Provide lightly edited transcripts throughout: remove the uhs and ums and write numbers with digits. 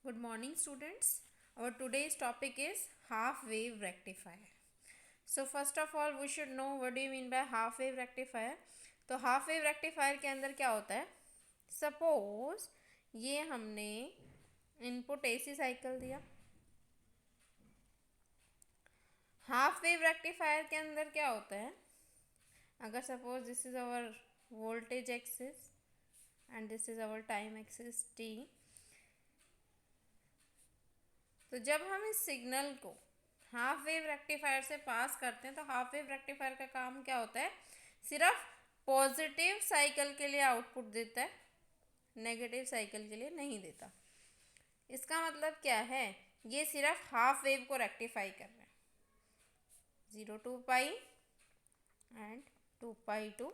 Good morning, students. Our today's topic is half wave rectifier. So first of all we should know what do you mean by half wave rectifier. तो half wave rectifier के अंदर क्या होता है, suppose ये हमने input AC cycle दिया। Half wave rectifier के अंदर क्या होता है, अगर suppose this is our voltage axis and this is our time axis T, तो जब हम इस सिग्नल को हाफ वेव रेक्टिफायर से पास करते हैं तो हाफ वेव रेक्टिफायर का काम क्या होता है, सिर्फ पॉजिटिव साइकिल के लिए आउटपुट देता है, नेगेटिव साइकिल के लिए नहीं देता। इसका मतलब क्या है, ये सिर्फ हाफ वेव को रेक्टिफाई कर रहा है, 0 to pi and 2 pi to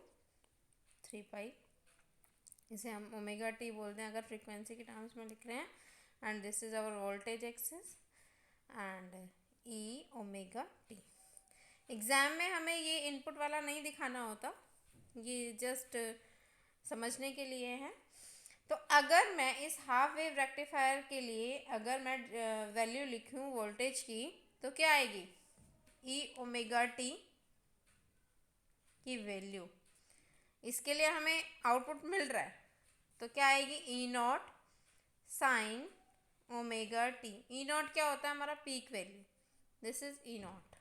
3 पाई, इसे हम ओमेगा टी बोलते हैं अगर फ्रीक्वेंसी के टर्म्स में लिख रहे हैं। And this is our voltage axis and E omega T. Exam में हमें ये इनपुट वाला नहीं दिखाना होता, ये जस्ट समझने के लिए है। तो अगर मैं इस हाफ वेव रेक्टिफायर के लिए अगर मैं वैल्यू लिखूं वोल्टेज की, तो क्या आएगी, ई ओमेगा टी की वैल्यू। इसके लिए हमें आउटपुट मिल रहा है तो क्या आएगी, E naught sine omega t. E naught क्या होता है, हमारा peak value, this is E naught.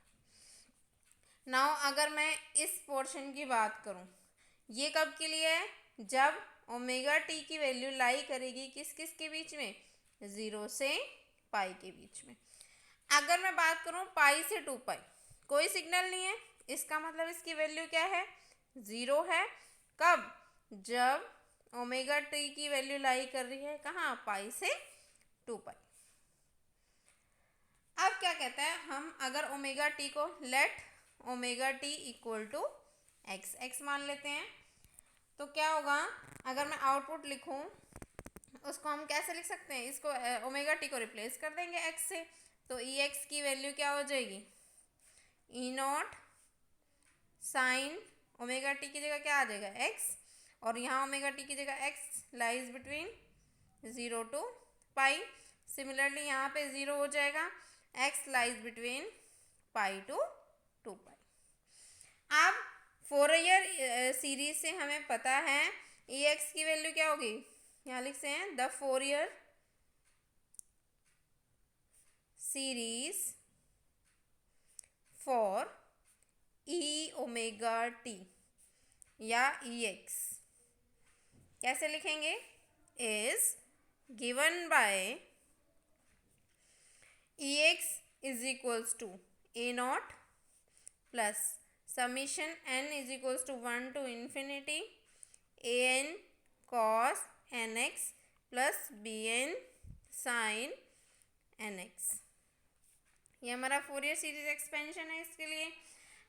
Now अगर मैं इस पोर्शन की बात करूं, ये कब के लिए है, जब ओमेगा टी की वैल्यू लाई करेगी किस किस के बीच में, 0 से पाई के बीच में। अगर मैं बात करूं पाई से 2 पाई, कोई सिग्नल नहीं है, इसका मतलब इसकी वैल्यू क्या है, 0 है। कब, जब ओमेगा टी की वैल्यू लाई कर रही है कहाँ, पाई से 2 पाई। अब क्या कहता है, हम अगर ओमेगा टी को let omega T equal to X X मान लेते हैं, तो क्या होगा, अगर मैं आउटपुट लिखूं उसको हम कैसे लिख सकते हैं, इसको ओमेगा टी को रिप्लेस कर देंगे एक्स से, तो ई एक्स की वैल्यू क्या हो जाएगी, ई नॉट साइन ओमेगा टी की जगह क्या आ जाएगा, एक्स, और यहाँ ओमेगा टी की जगह X lies between 0 to pi. Similarly यहाँ पे 0 हो जाएगा, X lies between pi to 2 pi. अब फोरियर सीरीज से हमें पता है ई एक्स की वैल्यू क्या होगी, यहाँ लिख सकते हैं the Fourier series for E omega T या ई एक्स कैसे लिखेंगे, is given by E X is equals to A naught plus summation N is equals to 1 to infinity A N cos N X plus B N sine N X. ये हमारा Fourier series expansion है इसके लिए।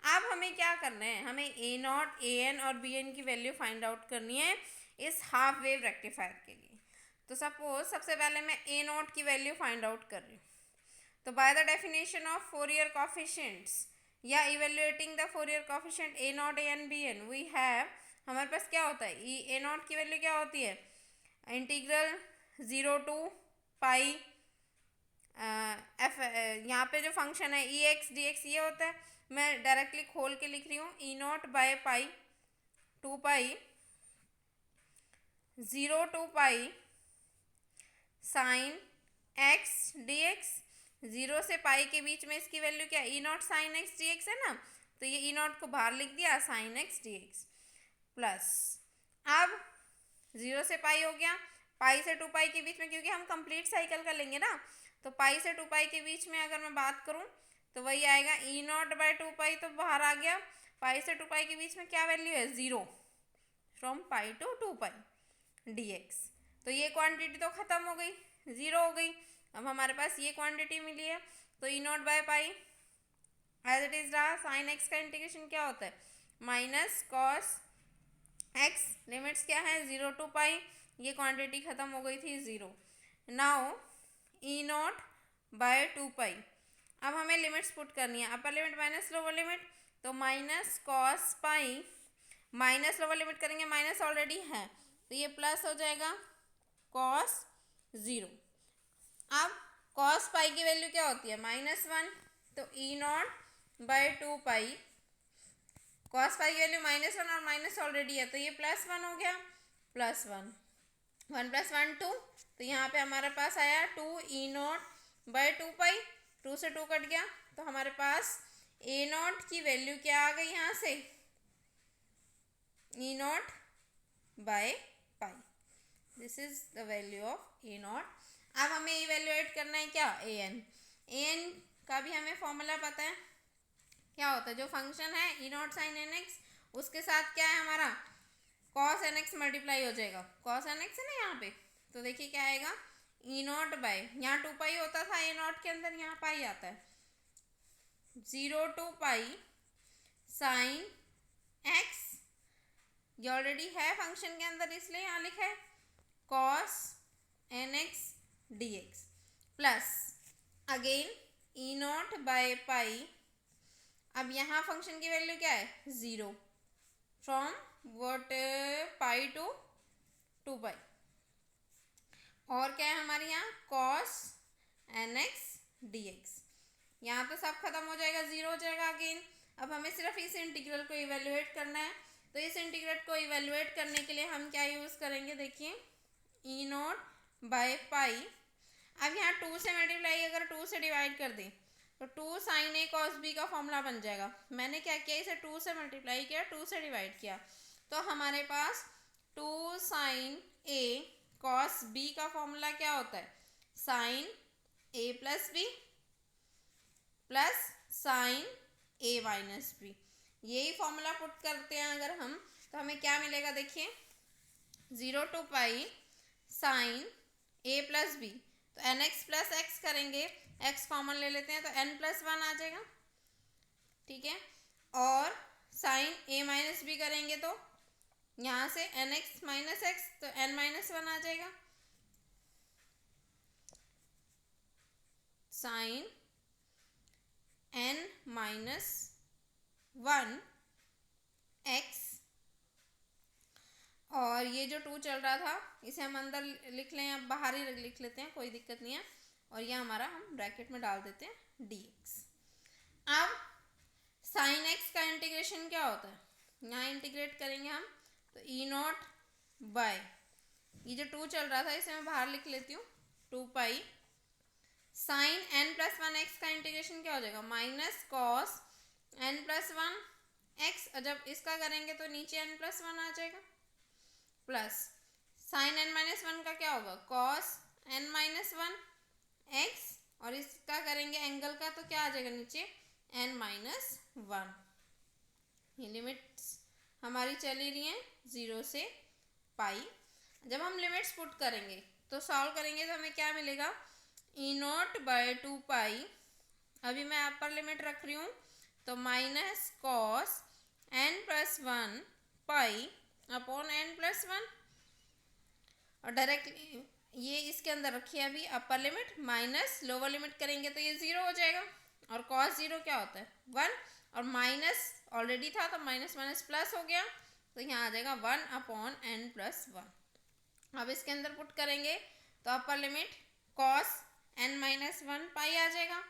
अब हमें क्या करना है, हमें ए नॉट ए एन और बी एन की वैल्यू फाइंड आउट करनी है इस हाफ वेव रेक्टिफायर के लिए। तो सपोज सबसे पहले मैं ए नॉट की वैल्यू फाइंड आउट कर रही हूँ, तो by the definition of Fourier coefficients या evaluating the Fourier coefficient A naught A N B N, we have, हमारे पास क्या होता है, ई ए नॉट की वैल्यू क्या होती है, इंटीग्रल 0 to पाई एफ, यहाँ पे जो फंक्शन है ई एक्स डी एक्स ये होता है, मैं डायरेक्टली खोल के लिख रही हूँ, E naught by pi 2 pi 0 to pi sine x D x. 0 से पाई के बीच में इसकी वैल्यू क्या, E naught sine x D x है ना, तो ये ई नॉट को बाहर लिख दिया, sign x D x plus, अब 0 से पाई हो गया, पाई से 2 पाई के बीच में, क्योंकि हम कंप्लीट साइकिल का लेंगे ना, तो पाई से 2 पाई के बीच में अगर मैं बात करूं तो वही आएगा, ई नॉट बाय 2 पाई तो बाहर आ गया, पाई से 2 पाई के बीच में क्या वैल्यू है, 0 from pi to 2 pi D X. तो ये क्वांटिटी तो ख़त्म हो गई, 0 हो गई। अब हमारे पास ये क्वांटिटी मिली है, तो E naught by pi as it is रहा। साइन एक्स का इंटीग्रेशन क्या होता है, माइनस कॉस एक्स, लिमिट्स क्या है 0 to पाई, ये क्वांटिटी ख़त्म हो गई थी 0। Now E naught by 2 pi, अब हमें लिमिट्स पुट करनी है, upper limit minus lower limit, तो minus cos pi, minus lower limit करेंगे, माइनस ऑलरेडी है तो ये प्लस हो जाएगा कॉस 0। अब कॉस पाई की वैल्यू क्या होती है? -1, तो E0/2 पाई। कॉस पाई की वैल्यू -1 और माइनस ऑलरेडी है, तो ये +1 हो गया, +1, 1 + 1 2, तो यहाँ पे हमारे पास आया 2E0/2 पाई, 2 से 2 कट गया, तो हमारे पास A0 की वैल्यू क्या आ गई यहाँ से? E0/पाई। This is the value of A0। अब हमें इवेल्युएट करना है क्या? an का भी हमें फॉर्मूला पता है, क्या होता है? जो फंक्शन है E0 sin nx, उसके साथ क्या है हमारा? cos nx मल्टीप्लाई हो जाएगा, cos nx है ना यहाँ पे, तो देखिए क्या आएगा? E0 बाय, यहाँ 2 पाई होता था A0 के अंदर, यहाँ पाई आता है, 0 to पाई साइन x, ये ऑलरेडी है फंक्शन के अंदर इसलिए यहाँ लिखा है cos nx dx, plus again E0/पाई। अब यहाँ फंक्शन की वैल्यू क्या है? 0, from what pi to 2 pi, और क्या है हमारे यहाँ? cos nx dx। यहाँ तो सब खत्म हो जाएगा, 0 हो जाएगा अगेन। अब हमें सिर्फ इस इंटीग्रल को इवेल्युएट करना है, तो इस इंटीग्रल को इवेल्युएट करने के लिए हम क्या यूज़ करेंगे? देखिए E0/पाई। अब यहाँ 2 से मल्टीप्लाई, अगर 2 से डिवाइड कर दें तो 2 sin a cos b का फॉर्मूला बन जाएगा। मैंने क्या किया? इसे 2 से मल्टीप्लाई किया, 2 से डिवाइड किया, तो हमारे पास 2 sin a cos b का फॉर्मूला क्या होता है? sin a + b plus sign a - b। यही फॉर्मूला पुट करते हैं अगर हम, तो हमें क्या मिलेगा? देखिए 0 to pi sign a + b, तो nx + x करेंगे, x कॉमन ले लेते हैं तो n + 1 आ जाएगा, ठीक है। और साइन a - b करेंगे तो यहाँ से nx - x, तो n - 1 आ जाएगा, साइन n - 1 x, और ये जो 2 चल रहा था इसे हम अंदर लिख लें या बाहर ही लिख लेते हैं, कोई दिक्कत नहीं है, और ये हमारा हम ब्रैकेट में डाल देते हैं dx। अब साइन x का इंटीग्रेशन क्या होता है? यहाँ इंटीग्रेट करेंगे हम, तो E0 ये जो 2 चल रहा था इसे मैं बाहर लिख लेती हूँ, 2 पाई साइन n + 1 x का इंटीग्रेशन क्या हो जाएगा? -cos n + 1 x, और जब इसका करेंगे तो नीचे n + 1 आ जाएगा, प्लस साइन n - 1 का क्या होगा? cos n - 1 x, और इसका करेंगे एंगल का तो क्या आ जाएगा नीचे? n - 1। ये लिमिट्स हमारी चली रही हैं 0 से पाई। जब हम लिमिट्स पुट करेंगे तो सॉल्व करेंगे तो हमें क्या मिलेगा? E0/2 पाई, अभी मैं अपर लिमिट रख रही हूँ, तो -cos n + 1 pi upon n + 1, और डायरेक्टली ये इसके अंदर रखिए अभी अपर लिमिट, माइनस लोअर लिमिट करेंगे तो ये 0 हो जाएगा, और cos 0 क्या होता है? 1, और माइनस ऑलरेडी था तो माइनस माइनस प्लस हो गया, तो यहाँ आ जाएगा 1/n + 1। अब इसके अंदर पुट करेंगे तो अपर लिमिट cos n - 1 पाई आ जाएगा,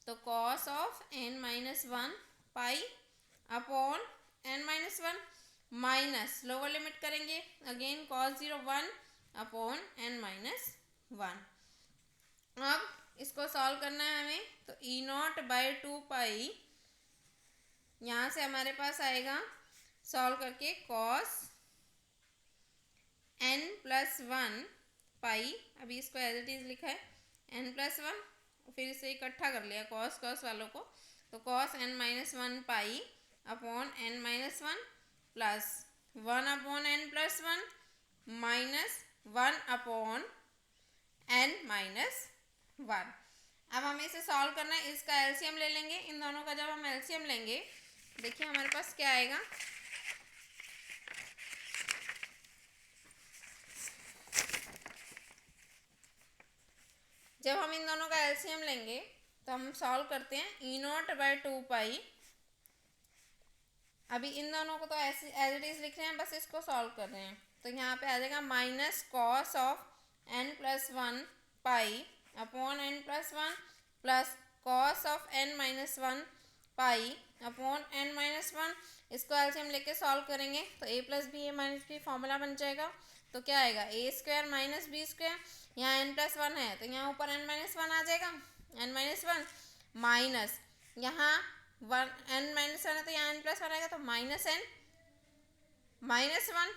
तो cos of n - 1 pi upon n - 1, minus lower limit करेंगे अगेन cos 0 1/n - 1। अब इसको सॉल्व करना है हमें, तो E0/2 पाई, यहाँ से हमारे पास आएगा सॉल्व करके cos n + 1 पाई, अभी इसको एज इट इज़ लिखा है n + 1, फिर इसे इकट्ठा कर लिया cos वालों को, तो cos n - 1 pi upon n - 1 plus 1/n + 1 minus 1/n - 1। अब हमें इसे सॉल्व करना है, इसका एलसीएम ले लेंगे, इन दोनों का जब हम एलसीएम लेंगे देखिए हमारे पास क्या आएगा? जब हम इन दोनों का एलसीएम लेंगे तो हम सॉल्व करते हैं E0/2 पाई, अभी इन दोनों को तो ऐसे एज इट इज़ लिख रहे हैं, बस इसको सॉल्व कर रहे हैं, तो यहाँ पे आ जाएगा -cos of n + 1 pi upon N plus one plus cos of N minus one pi upon N minus one. इसको एलसीएम लेके सॉल्व करेंगे तो A plus B A minus B formula बन जाएगा। तो क्या आएगा A square minus B square, यहाँ एन प्लस वन है तो यहाँ ऊपर एन माइनस वन आ जाएगा, एन माइनस वन माइनस यहाँ वन एन माइनस वन है तो यहाँ एन प्लस वन आएगा तो माइनस एन माइनस वन,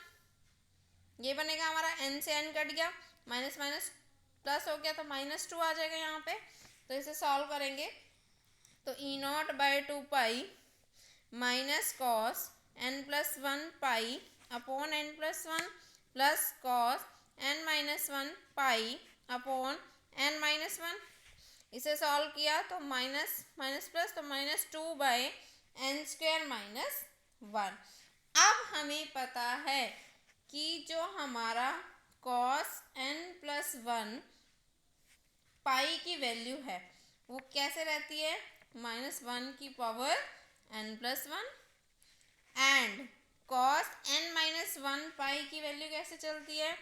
ये बनेगा हमारा एन से एन कट गया, माइनस माइनस प्लस हो गया तो माइनस टू आ जाएगा यहाँ पे। तो इसे सॉल्व करेंगे तो E naught by two pi minus cos N plus one pi upon N plus one plus cos N minus one pi upon N minus one. इसे सॉल्व किया तो माइनस माइनस प्लस तो minus two by N square minus one. अब हमें पता है कि जो हमारा cos N plus one pi की वैल्यू है वो कैसे रहती है, माइनस वन की power N plus one, and cos N minus one pi की वैल्यू कैसे चलती है,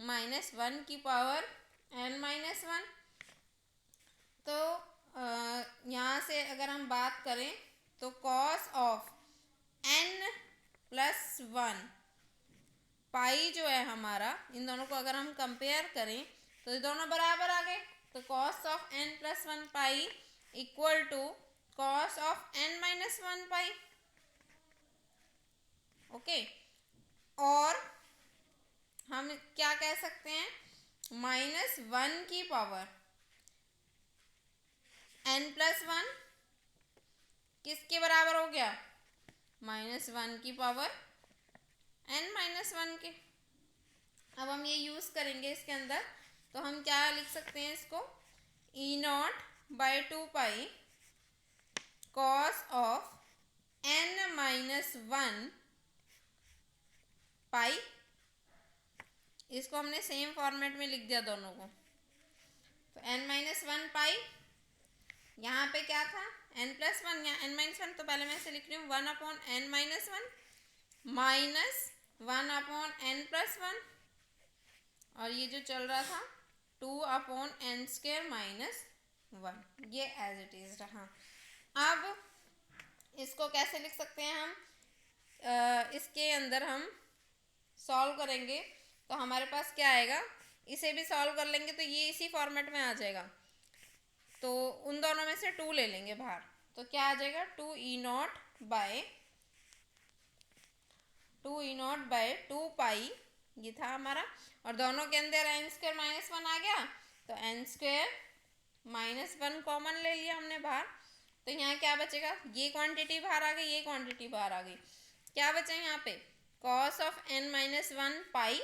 माइनस वन की पावर एन माइनस वन। तो यहाँ से अगर हम बात करें तो cos of N plus one pi जो है हमारा, इन दोनों को अगर हम कंपेयर करें तो ये दोनों बराबर आ गए। तो cos of N plus one pi equal to cos of N minus one pi. Okay, और हम क्या कह सकते हैं, माइनस वन की पावर एन प्लस वन किसके बराबर हो गया, माइनस वन की पावर एन माइनस वन के। अब हम ये यूज़ करेंगे इसके अंदर, तो हम क्या लिख सकते हैं इसको, E naught by two pi cos of N minus one pi. इसको हमने सेम फॉर्मेट में लिख दिया दोनों को। तो एन माइनस वन पाई, यहाँ पे क्या था एन प्लस वन, यहाँ एन माइनस वन, तो पहले मैं इसे लिख रही हूँ one upon N minus one minus one upon N plus one, और ये जो चल रहा था two upon N square minus one, ये एज इट इज रहा। अब इसको कैसे लिख सकते हैं हम, इसके अंदर हम सॉल्व करेंगे तो हमारे पास क्या आएगा, इसे भी सॉल्व कर लेंगे तो ये इसी फॉर्मेट में आ जाएगा। तो उन दोनों में से टू ले लेंगे बाहर, तो क्या आ जाएगा two E naught by two pi, ये था हमारा, और दोनों के अंदर एन स्क्वायर माइनस वन आ गया तो N square minus one common ले लिया हमने बाहर। तो यहाँ क्या बचेगा, ये क्वांटिटी बाहर आ गई, ये क्वांटिटी बाहर आ गई, क्या बचा यहाँ पे cos of N minus one pi,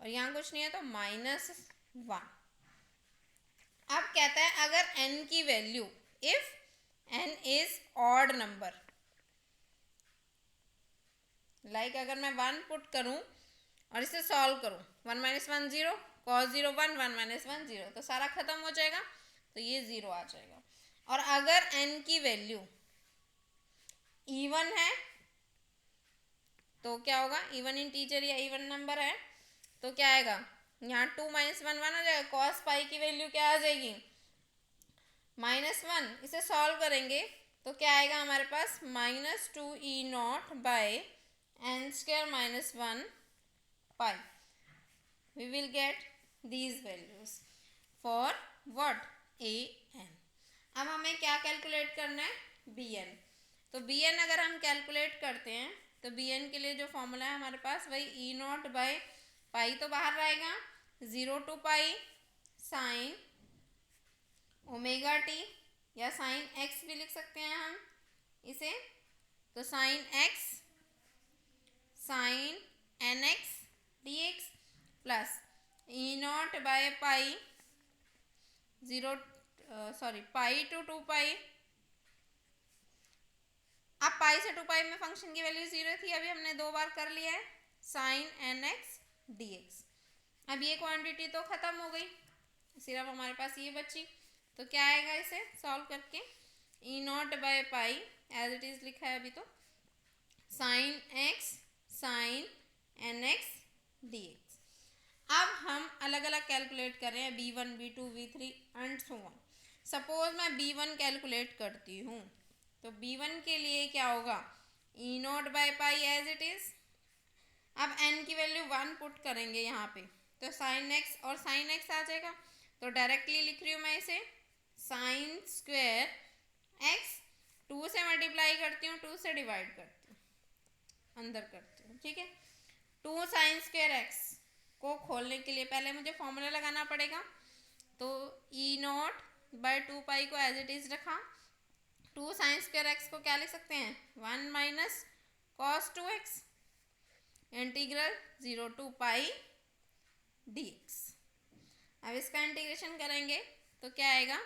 और यहाँ कुछ नहीं है तो माइनस वन। अब कहता है अगर n की value, if n is odd number, like अगर मैं वन पुट करूं और इसे सॉल्व करूं, one minus one zero, cos zero one, one minus one zero, तो सारा खत्म हो जाएगा तो ये जीरो आ जाएगा। और अगर n की वैल्यू इवन है तो क्या होगा, इवन इंटीजर या इवन नंबर है तो क्या आएगा, यहाँ टू माइनस वन वन आ जाएगा, कॉस पाई की वैल्यू क्या आ जाएगी माइनस वन। इसे सॉल्व करेंगे तो क्या आएगा हमारे पास, minus two E naught by N square minus one pi. We will get these values for what, A N. अब हमें क्या कैलकुलेट करना है, बी एन। तो बी एन अगर हम कैलकुलेट करते हैं तो बी एन के लिए जो फॉर्मूला है हमारे पास वही ई नॉट बाय पाई तो बाहर रहेगा, zero to pi sine omega T, या साइन एक्स भी लिख सकते हैं हम इसे, तो sine x sine N x D x plus E naught by pi pi to two pi. अब पाई से टू पाई में फंक्शन की वैल्यू जीरो थी, अभी हमने दो बार कर लिया है, sine N x D x. अब ये क्वांटिटी तो ख़त्म हो गई, सिर्फ हमारे पास ये बची, तो क्या आएगा इसे सॉल्व करके, E naught by pi as it is लिखा है अभी, तो sine x sine N x D x. अब हम अलग अलग कैलकुलेट कर रहे हैं B1, B2, B3 and so on. Suppose मैं B1 कैलकुलेट करती हूँ तो B1 के लिए क्या होगा, E0/पाई एज इट इज। अब n की वैल्यू 1 पुट करेंगे यहाँ पे तो साइन एक्स और साइन एक्स आ जाएगा। तो डायरेक्टली लिख रही हूँ मैं इसे साइन स्क्वेयर एक्स, 2 से मल्टीप्लाई करती हूँ, 2 से डिवाइड करती हूँ, अंदर करती हूँ, ठीक है। 2 साइन स्क्वेयर एक्स को खोलने के लिए पहले मुझे फॉर्मूला लगाना पड़ेगा। तो E0/2 को एज इट इज रखा। 2 साइन स्क्वेयर एक्स को क्या लिख सकते हैं, 1 minus cos 2x integral 0 to pi dx। अब इसका इंटीग्रेशन करेंगे तो क्या आएगा,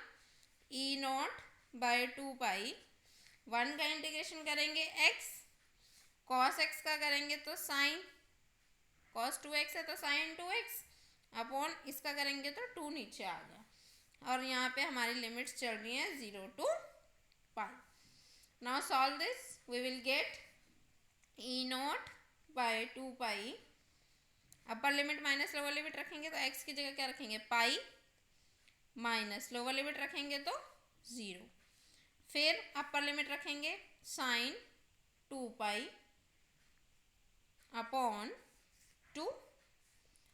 E0/2 पाई, 1 का इंटीग्रेशन करेंगे x, cos x का करेंगे तो साइन, cos 2x है तो साइन 2x अपॉन इसका करेंगे तो 2 नीचे आ गया। और यहाँ पे हमारी लिमिट्स चल रही हैं 0 to pi. Now solve this, we will get E0/2 pi, upper limit minus lower limit रखेंगे तो x की जगह क्या रखेंगे, पाई, माइनस लोअर लिमिट रखेंगे तो 0, फिर अपर लिमिट रखेंगे साइन 2 पाई अपॉन 2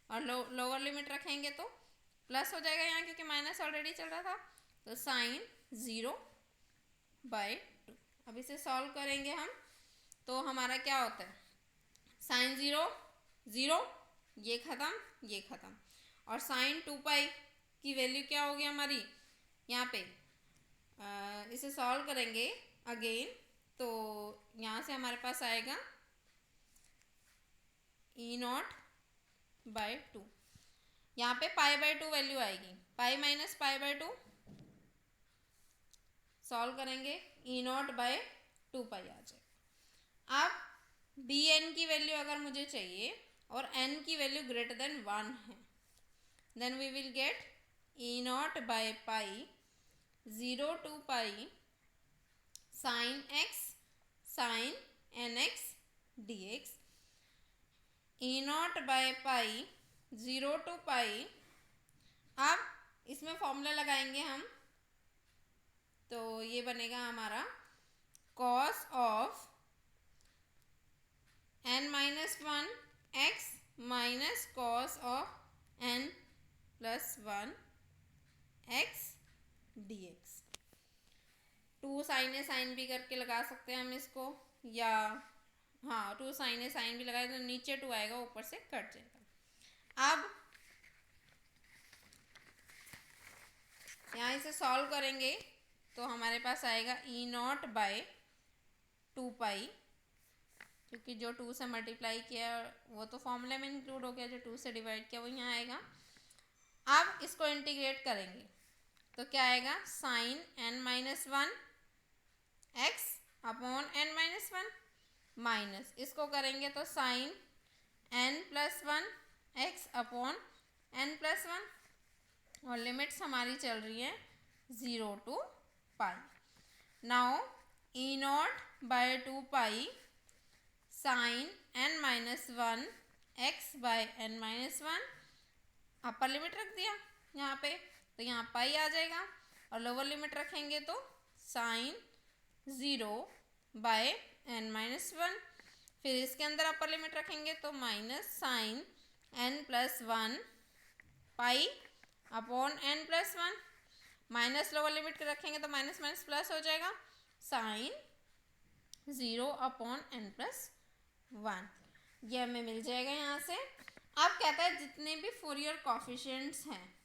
और लोअर लिमिट रखेंगे तो प्लस हो जाएगा यहाँ क्योंकि माइनस ऑलरेडी चल रहा था, तो साइन 0/2। अब इसे सॉल्व करेंगे हम तो हमारा क्या होता है, साइन 0 0, ये ख़त्म ये ख़त्म, और साइन 2 पाई की वैल्यू क्या होगी हमारी यहाँ पे, इसे सॉल्व करेंगे अगेन तो यहाँ से हमारे पास आएगा E0/2, यहाँ पे पाई/2 वैल्यू आएगी, पाई माइनस पाई/2 सॉल्व करेंगे E0/2 पाई आ जाएगा। अब Bn की वैल्यू अगर मुझे चाहिए और n की वैल्यू ग्रेटर देन 1 है, देन वी विल गेट E0/पाई 0 to pi sine x sine nx dx, E0/पाई 0 to पाई। अब इसमें फॉर्मूला लगाएंगे हम तो ये बनेगा हमारा cos of n-1 x minus cos of n+1 x dx। 2 sine A sine B करके लगा सकते हैं हम इसको, या हाँ 2 साइन ए साइन भी लगाए तो नीचे 2 आएगा, ऊपर से कट जाएगा। अब यहाँ इसे सॉल्व करेंगे तो हमारे पास आएगा E0/2 पाई, क्योंकि जो 2 से मल्टीप्लाई किया वो तो फॉर्मूले में इंक्लूड हो गया, जो 2 से डिवाइड किया वो यहाँ आएगा। अब इसको इंटीग्रेट करेंगे तो क्या आएगा, sign n-1 x upon n-1 minus इसको करेंगे तो sign n+1 x upon n+1, और लिमिट्स हमारी चल रही है 0 to pi. Now E0/2 pi sine n-1 x/n-1, upper limit रख दिया यहाँ पे तो यहाँ पाई आ जाएगा, और लोअर लिमिट रखेंगे तो साइन 0/n-1, फिर इसके अंदर अपर लिमिट रखेंगे तो minus sine n+1 pi upon n+1, minus lower limit रखेंगे तो माइनस माइनस प्लस हो जाएगा, साइन 0/n+1, ये हमें मिल जाएगा यहाँ से। अब कहता है जितने भी फोरियर कॉफिशिएंट्स हैं,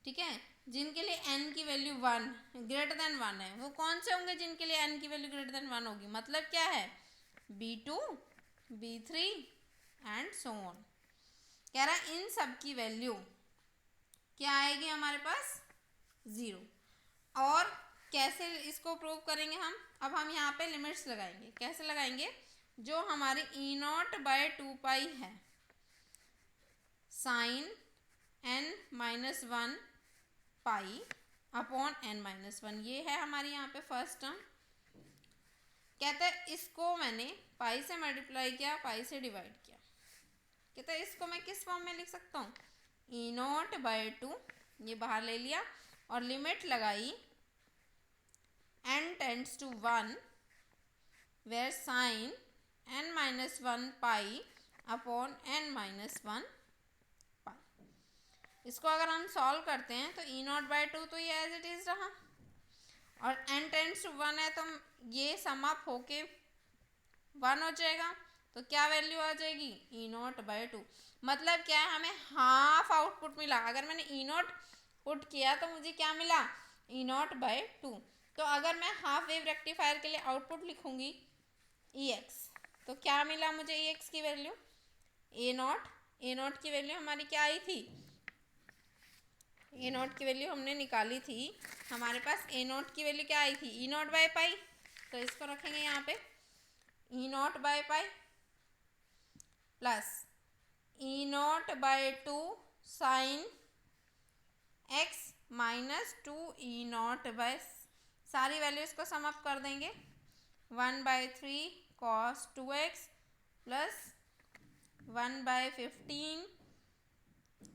ठीक है, जिनके लिए n की वैल्यू 1 ग्रेटर देन 1 है, वो कौन से होंगे जिनके लिए n की वैल्यू ग्रेटर देन 1 होगी, मतलब क्या है, B2 B3 and so on. कह रहा है इन सब की वैल्यू क्या आएगी हमारे पास, 0। और कैसे इसको प्रूव करेंगे हम, अब हम यहाँ पे लिमिट्स लगाएंगे, कैसे लगाएंगे, जो हमारी E0/2 पाई है sign n-1 pi upon n-1, ये है हमारी यहाँ पे फर्स्ट टर्म। कहते हैं इसको मैंने पाई से मल्टीप्लाई किया, पाई से डिवाइड किया, कहते हैं इसको मैं किस फॉर्म में लिख सकता हूँ, E0/2, ये बाहर ले लिया और लिमिट लगाई n tends to 1 where sine n-1 pi upon n-1 pi. इसको अगर हम सॉल्व करते हैं तो E0/2 तो ये एज इट इज़ रहा और n टेंड्स टू 1 है तो ये सम अप होके 1 हो जाएगा। तो क्या वैल्यू आ जाएगी E0/2। मतलब क्या है, हमें हाफ आउटपुट मिला। अगर मैंने E0 पुट किया तो मुझे क्या मिला E0/2। तो अगर मैं हाफ वेव रेक्टिफायर के लिए आउटपुट लिखूंगी EX, तो क्या मिला मुझे EX की वैल्यू A0 की वैल्यू हमारी क्या आई थी, A0 की वैल्यू हमने निकाली थी, हमारे पास A0 की वैल्यू क्या आई थी E0/पाई। तो इसको रखेंगे यहाँ पे E0/पाई plus E0/2 sine x minus 2 E0 सारी वैल्यूज को सम अप कर देंगे 1/3 cos 2x plus 1/15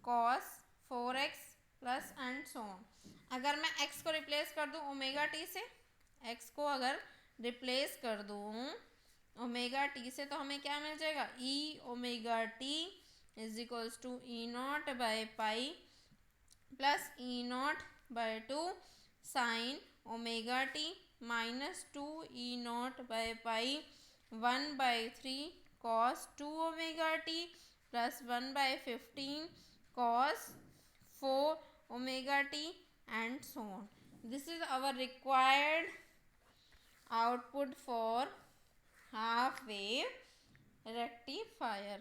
cos 4x plus and so on. अगर मैं x को रिप्लेस कर दूँ ओमेगा टी से, x को अगर रिप्लेस कर दूँ ओमेगा टी से, तो हमें क्या मिल जाएगा E⍵t इज इक्वल्स टू E0/पाई plus E0/2 sine ⍵t minus 2 E0/पाई 1/3 cos 2⍵t plus 1/15 cos 4⍵t and so on. This is our required output for half wave rectifier.